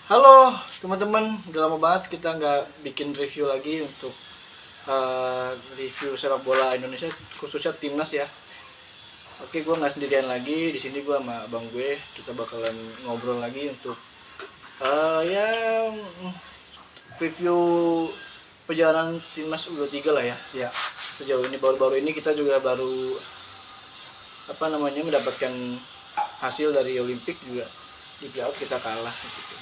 Halo teman-teman, udah lama banget kita nggak bikin review lagi untuk review sepak bola Indonesia, khususnya timnas ya. Oke, gue nggak sendirian lagi di sini, gue sama abang gue. Kita bakalan ngobrol lagi untuk ya review perjalanan timnas U23 lah ya. Ya, sejauh ini baru-baru ini kita juga baru mendapatkan hasil dari Olimpik juga, di playoff kita kalah gitu.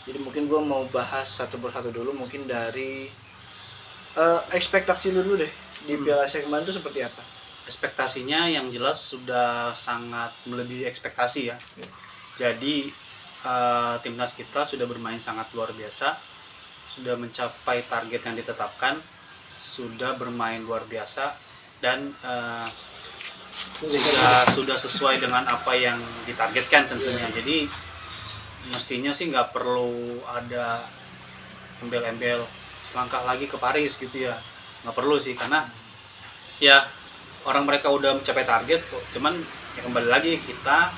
Jadi mungkin gue mau bahas satu persatu dulu, mungkin dari ekspektasi dulu deh di Piala Asia kemarin itu seperti apa? Ekspektasinya yang jelas sudah sangat melebihi ekspektasi ya. Jadi timnas kita sudah bermain sangat luar biasa, sudah mencapai target yang ditetapkan, sudah bermain luar biasa dan sudah sesuai dengan apa yang ditargetkan tentunya. Jadi mestinya sih nggak perlu ada embel-embel selangkah lagi ke Paris gitu ya, nggak perlu sih, karena ya orang mereka udah mencapai target kok. Cuman ya kembali lagi kita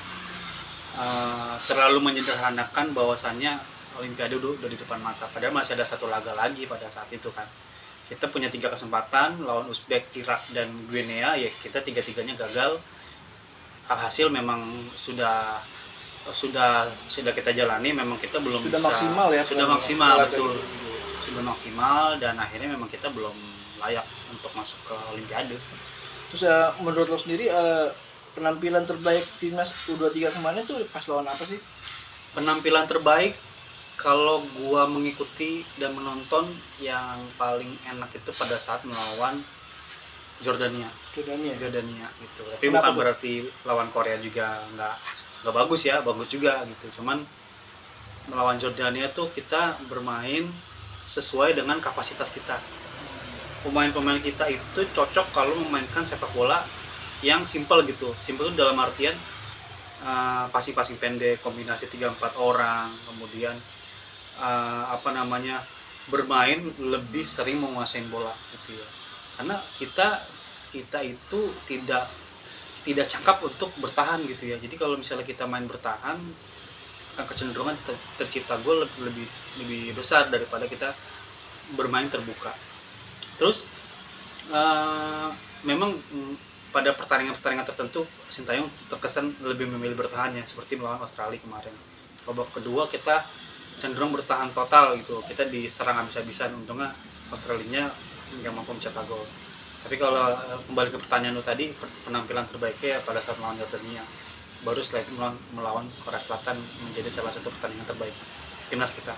terlalu menyederhanakan bahwasannya Olimpiade udah di depan mata, padahal masih ada satu laga lagi pada saat itu kan. Kita punya 3 kesempatan lawan Uzbek, Irak, dan Guinea, ya kita tiga-tiganya gagal. Alhasil memang sudah kita jalani, memang kita belum sudah bisa maksimal ya, sudah maksimal betul gitu. Sudah maksimal, dan akhirnya memang kita belum layak untuk masuk ke Olimpiade. Terus menurut lo sendiri penampilan terbaik timnas U23 kemarin tuh pas lawan apa sih? Penampilan terbaik kalau gua mengikuti dan menonton, yang paling enak itu pada saat melawan Jordania gitu. Tapi Kenapa bukan tuh? berarti lawan Korea juga nggak bagus ya, bagus juga gitu. Cuman melawan Jordania tuh kita bermain sesuai dengan kapasitas kita. Pemain-pemain kita itu cocok kalau memainkan sepak bola yang simple gitu. Simple itu dalam artian passing pendek, kombinasi 3-4 orang, kemudian bermain lebih sering menguasai bola gitu ya. Karena kita itu tidak cakap untuk bertahan gitu ya. Jadi kalau misalnya kita main bertahan, akan kecenderungan tercipta gol lebih besar daripada kita bermain terbuka. Terus memang pada pertandingan tertentu Sintayong terkesan lebih memilih bertahan ya, seperti melawan Australia kemarin. Babak kedua kita cenderung bertahan total gitu, kita diserang habis-habisan. Untungnya Australia nggak mampu mencetak gol. Tapi kalau kembali ke pertanyaan lu tadi, penampilan terbaiknya pada saat melawan Jordania, baru setelah itu melawan Korea Selatan menjadi salah satu pertandingan terbaik timnas kita.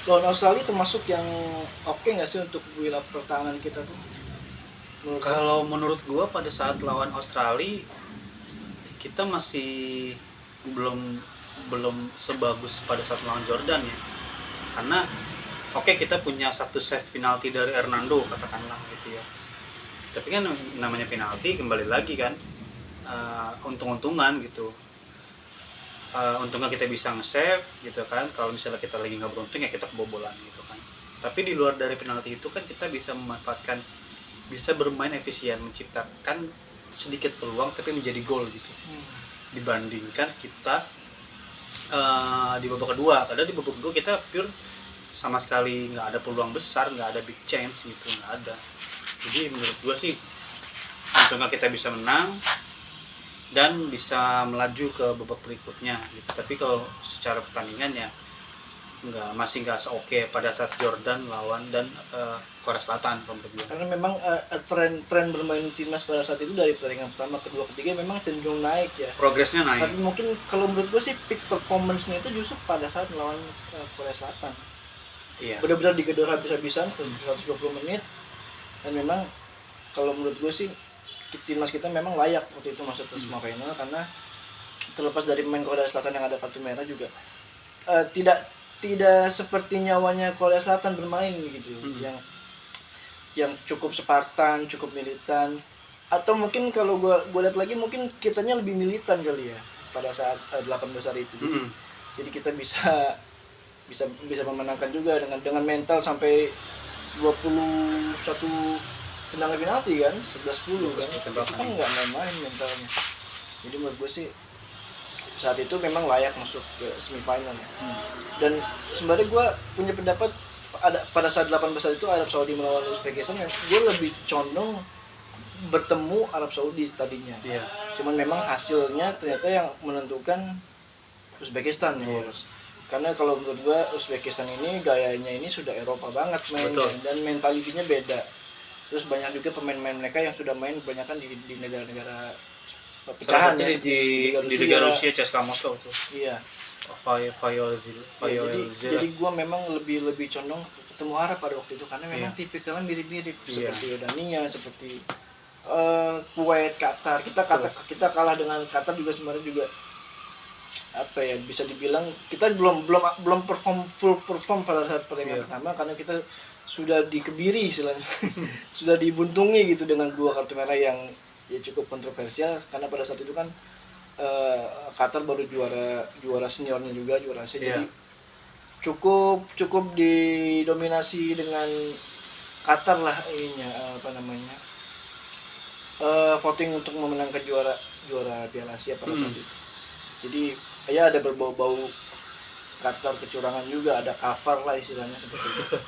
Lawan Australia termasuk yang oke nggak sih untuk wilayah pertahanan kita tuh? Kalau menurut gua pada saat lawan Australia kita masih belum sebagus pada saat lawan Jordan ya. Karena kita punya satu save penalti dari Hernando katakanlah gitu ya. Tapi kan namanya penalti, kembali lagi kan untung-untungan gitu. Untungnya kita bisa nge-save gitu kan. Kalau misalnya kita lagi nggak beruntung ya kita kebobolan gitu kan. Tapi di luar dari penalti itu kan kita bisa memanfaatkan, bisa bermain efisien, menciptakan sedikit peluang tapi menjadi gol gitu. Dibandingkan kita di babak kedua, karena di babak kedua kita pure sama sekali nggak ada peluang besar, nggak ada big chance gitu, nggak ada. Jadi menurut gua sih untungnya kita bisa menang dan bisa melaju ke babak berikutnya gitu. Tapi kalau secara pertandingan ya masih nggak seoke pada saat Jordan lawan dan Korea Selatan menurut gua. Karena memang tren bermain timnas pada saat itu dari pertandingan pertama, kedua, ketiga memang cenderung naik ya. Progresnya naik. Tapi mungkin kalau menurut gue sih peak performance-nya itu justru pada saat melawan Korea Selatan. Iya. Benar-benar digedor habis-habisan 120 menit. Dan memang kalau menurut gue sih timnas kita memang layak waktu itu masuk ke semifinal, karena terlepas dari pemain Korea Selatan yang ada kartu merah juga tidak seperti nyawanya Korea Selatan bermain gitu. Yang cukup Spartan, cukup militan. Atau mungkin kalau gue lihat lagi mungkin kitanya lebih militan kali ya pada saat 8 besar itu. Jadi kita bisa memenangkan juga dengan mental sampai 21 tendangan penalti kan, 11-10 kan. Itu kan nggak main-main mentalnya. Jadi menurut gue sih saat itu memang layak masuk ke semifinal ya. Dan sebenarnya gue punya pendapat pada saat 8 besar itu Arab Saudi melawan Uzbekistan, gue lebih condong bertemu Arab Saudi tadinya. Cuman memang hasilnya ternyata yang menentukan Uzbekistan yang lolos. Karena kalau menurut gue Uzbekistan ini gayanya ini sudah Eropa banget mainnya dan mentalitinya beda. Terus banyak juga pemain-pemain mereka yang sudah main kebanyakan di negara-negara pecahan ya, di Liga Rusia, CSKA Moskow tuh. Iya. Jadi gue memang lebih condong ketemu Arab pada waktu itu karena memang tipikalnya mirip-mirip seperti Yordania, seperti Kuwait, Qatar. Kita kalah dengan Qatar juga sebenarnya juga apa ya, bisa dibilang kita belum full perform pada saat pertandingan pertama karena kita sudah dikebiri istilahnya. Sudah dibuntungi gitu dengan 2 kartu merah yang ya cukup kontroversial karena pada saat itu kan Qatar baru juara seniornya juga, juara Asia. Jadi cukup didominasi dengan Qatar lah ininya voting untuk memenangkan juara Piala Asia pada saat itu. Jadi ya ada berbau-bau Qatar kecurangan juga, ada kafar lah istilahnya seperti itu.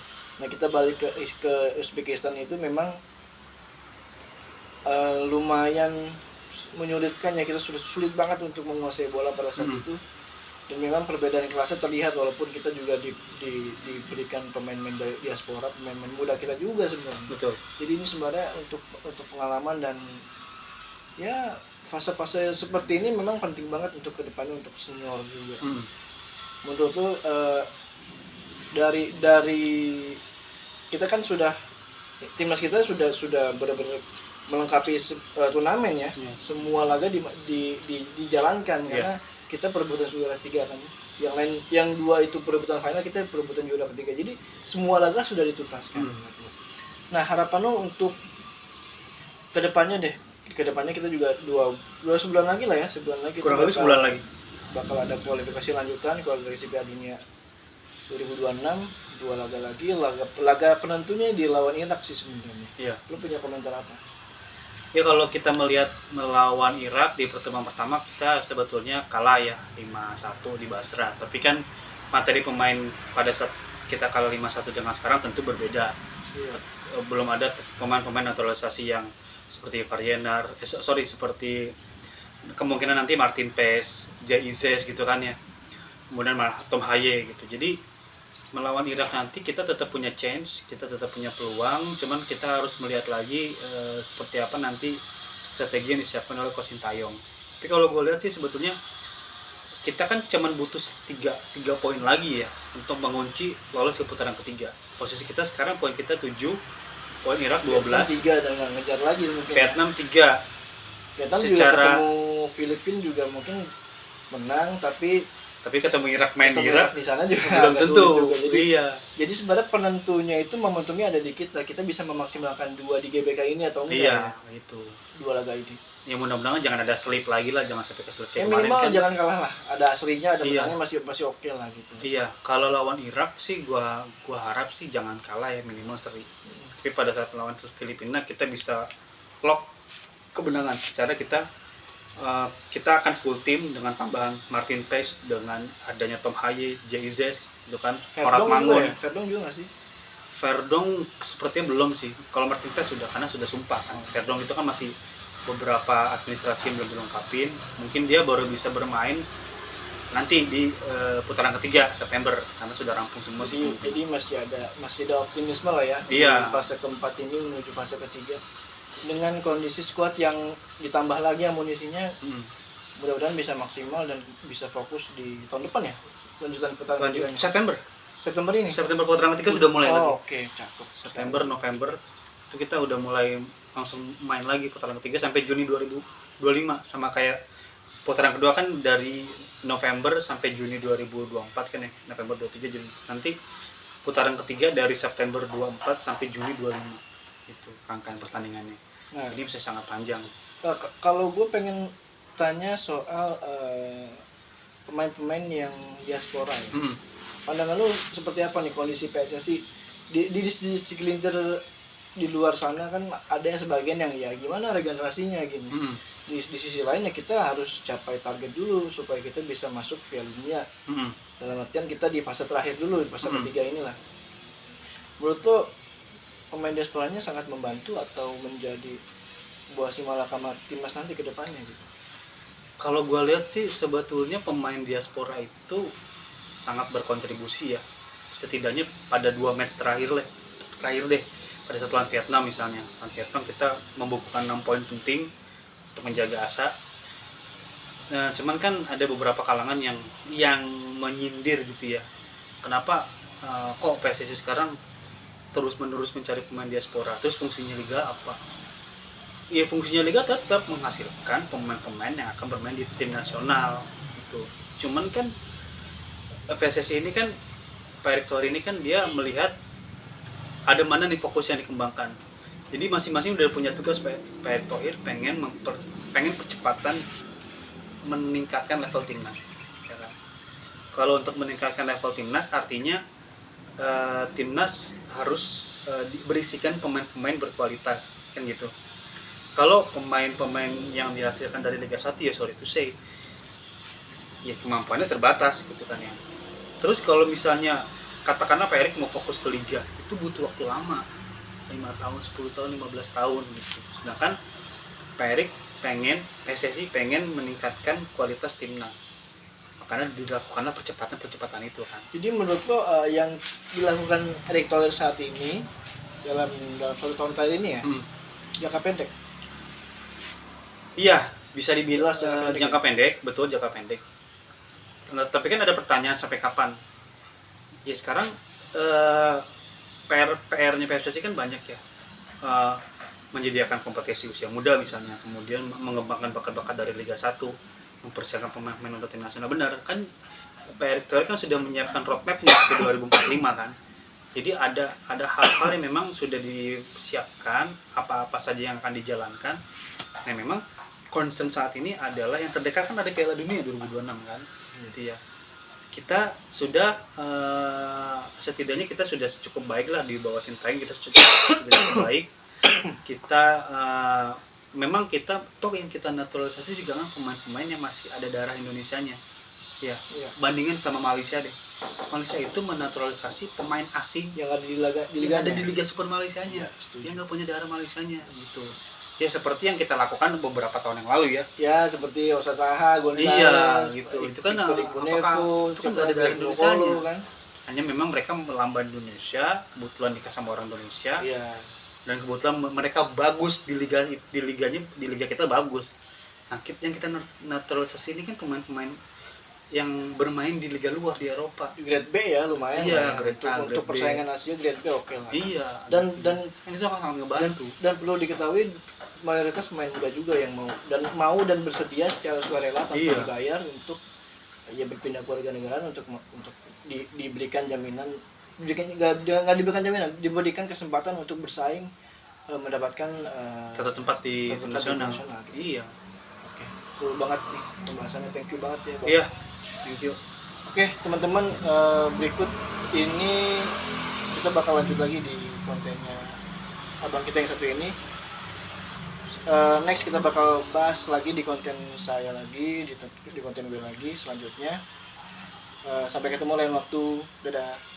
Nah kita balik ke Uzbekistan itu memang lumayan menyulitkan ya, kita sulit banget untuk menguasai bola pada saat itu. Dan memang perbedaan kelasnya terlihat walaupun kita juga diberikan pemain-pemain diaspora, pemain-pemain muda kita juga sebenarnya. Betul. Jadi ini sebenarnya untuk pengalaman dan ya fase-fase seperti ini memang penting banget untuk kedepannya untuk senior juga. Menurut lu dari kita kan sudah timnas kita sudah benar-benar melengkapi turnamen ya. Semua laga dijalankan karena kita perebutan juara 3 kan. Yang lain yang 2 itu perebutan final, kita perebutan juara ketiga. Jadi semua laga sudah dituntaskan. Nah, harapan lo untuk kedepannya kita juga dua sebulan lagi lah ya, kurang lebih sebulan lagi bakal ada kualifikasi lanjutan, kualifikasi Piala Dunia 2026, 2 laga lagi, laga penentunya di lawan Irak sih sebenarnya. Lo punya komentar apa? Ya kalau kita melihat melawan Irak di pertemuan pertama kita sebetulnya kalah ya 5-1 di Basra. Tapi kan materi pemain pada saat kita kalah 5-1 dengan sekarang tentu berbeda. Belum ada pemain-pemain naturalisasi yang seperti Varienar, seperti kemungkinan nanti Martin Paes, Jaizes gitu kan ya. Kemudian Tom Haye gitu. Jadi melawan Irak nanti kita tetap punya chance, kita tetap punya peluang, cuman kita harus melihat lagi seperti apa nanti strategi yang disiapkan oleh Coach Sintayong. Tapi kalau gue lihat sih sebetulnya kita kan cuman butuh 3 poin lagi ya untuk mengunci lolos ke putaran ketiga. Posisi kita sekarang poin kita 7, poin Irak 12. Vietnam 3 dan nggak ngejar lagi mungkin. Vietnam 3. Vietnam secara juga ketemu Filipina juga mungkin menang, tapi ketemu Irak main di Irak di sana juga belum tentu. Jadi sebenarnya penentunya itu momentumnya ada di kita bisa memaksimalkan 2 di GBK ini atau enggak. Itu 2 laga ini. Ya mudah-mudahan jangan ada slip lagi lah, jangan sampai ke slip kayak kemarin minimal kan. Jangan kalah lah, ada aslinya, ada menangnya masih oke lah gitu. Iya, kalau lawan Irak sih gua harap sih jangan kalah ya, minimal seri. Tapi pada saat lawan Filipina kita bisa lock kemenangan secara kita akan full tim dengan tambahan Martin Paes, dengan adanya Tom Haye, Jaizes itu kan, Morat Mangun. Verdong juga nggak sih? Verdong sepertinya belum sih. Kalau Martin Paes sudah, karena sudah sumpah kan. Verdong itu kan masih beberapa administrasi yang belum dilengkapin. Mungkin dia baru bisa bermain nanti di putaran ketiga September karena sudah rampung semua sih. Jadi masih ada optimisme lah ya. Iya. Di fase keempat ini menuju fase ketiga. Dengan kondisi skuad yang ditambah lagi amunisinya, mudah-mudahan bisa maksimal dan bisa fokus di tahun depan ya, lanjutan putaran ketiga. September ini. September putaran ketiga sudah mulai lagi. Oke, cakep. September, November itu kita udah mulai langsung main lagi putaran ketiga sampai Juni 2025, sama kayak putaran kedua kan dari November sampai Juni 2024 kan ya, November 23 Juni. Nanti putaran ketiga dari September 24 sampai Juni 25 itu rangkaian pertandingannya. Nah, jadi bisa sangat panjang. Kalau gue pengen tanya soal pemain-pemain yang diaspora ya. Pandangan lu seperti apa nih kondisi PSSI di segelintir di luar sana kan ada yang sebagian yang ya gimana regenerasinya gini. Di sisi lain ya kita harus capai target dulu supaya kita bisa masuk Piala Dunia. Dalam artian kita di fase terakhir dulu, di fase ketiga inilah. Menurut lo pemain diasporanya sangat membantu atau menjadi buah si malakama timnas nanti ke depannya gitu? Kalau gue lihat sih sebetulnya pemain diaspora itu sangat berkontribusi ya. Setidaknya pada 2 match terakhir deh. Pada saat lawan Vietnam misalnya. Lawan Vietnam kita membukukan 6 poin penting untuk menjaga asa. Nah, cuman kan ada beberapa kalangan yang menyindir gitu ya. Kenapa kok PSSI sekarang terus-menerus mencari pemain diaspora? Terus fungsinya liga apa? Ya fungsinya liga tetap menghasilkan pemain-pemain yang akan bermain di tim nasional gitu. Cuman kan PSSI ini kan Pak Erick Thohir ini kan dia melihat ada mana nih fokus yang dikembangkan. Jadi masing-masing udah punya tugas. Pak Erick Thohir pengen percepatan meningkatkan level timnas, ya kan? Kalau untuk meningkatkan level timnas artinya timnas harus berisikan pemain-pemain berkualitas kan gitu. Kalau pemain-pemain yang dihasilkan dari Liga 1 ya sorry to say ya kemampuannya terbatas gitu kan ya. Terus kalau misalnya katakanlah Pak Erick mau fokus ke liga itu butuh waktu lama, 5 tahun, 10 tahun, 15 tahun gitu. Sedangkan Pak Erick PSSI pengen meningkatkan kualitas timnas, makanya dilakukanlah percepatan itu kan. Jadi menurut lo yang dilakukan Erick Thohir saat ini dalam 1 tahun terakhir ini ya jangka pendek? Iya, bisa dibilang jangka pendek. Betul jangka pendek. Nah, tapi kan ada pertanyaan sampai kapan? Ya sekarang PR-nya PSSI kan banyak ya. Menyediakan kompetisi usia muda misalnya, kemudian mengembangkan bakat-bakat dari Liga 1, mempersiapkan pemain-pemain untuk tim nasional. Benar kan Pak Erick Thohir kan sudah menyiapkan roadmap-nya ke 2045 kan. Jadi ada hal-hal yang memang sudah disiapkan, apa-apa saja yang akan dijalankan. Nah memang concern saat ini adalah yang terdekat kan ada Piala Dunia 2026 kan. Gitu ya. Kita sudah setidaknya kita sudah cukup baik lah di bawah Sintayong, kita sudah cukup baik. Kita memang kita yang kita naturalisasi juga kan pemain-pemain yang masih ada darah Indonesianya ya. Bandingin sama Malaysia deh, Malaysia itu menaturalisasi pemain asing yang ada di Liga Super Malaysianya yang nggak punya darah Malaysianya gitu ya, seperti yang kita lakukan beberapa tahun yang lalu ya seperti Osa Saha, Gonzales gitu. Itu kan itu kan nggak ada darah Indonesianya kan. Hanya memang mereka melambang Indonesia, kebetulan nikah sama orang Indonesia. Dan kebetulan mereka bagus di liga kita bagus. Nah, yang kita naturalisasi ini kan pemain-pemain yang bermain di liga luar di Eropa. Grade B ya lumayan. Iya, untuk persaingan Asia grade B oke lah. Iya. Dan itu akan sangat ngebantu. Dan perlu diketahui mayoritas pemain muda juga yang mau dan bersedia secara sukarela tanpa dibayar untuk ya berpindah ke warga negara untuk diberikan jaminan. Nggak diberikan jaminan, diberikan kesempatan untuk bersaing mendapatkan satu tempat di tim nasional. Iya. Oke, cool banget nih pembahasannya, thank you banget ya Bang. Iya, thank you. Oke teman-teman, berikut ini kita bakal lanjut lagi di kontennya abang kita yang satu ini. Next kita bakal bahas lagi di konten saya lagi, di konten gue lagi selanjutnya. Sampai ketemu lain waktu, dadah.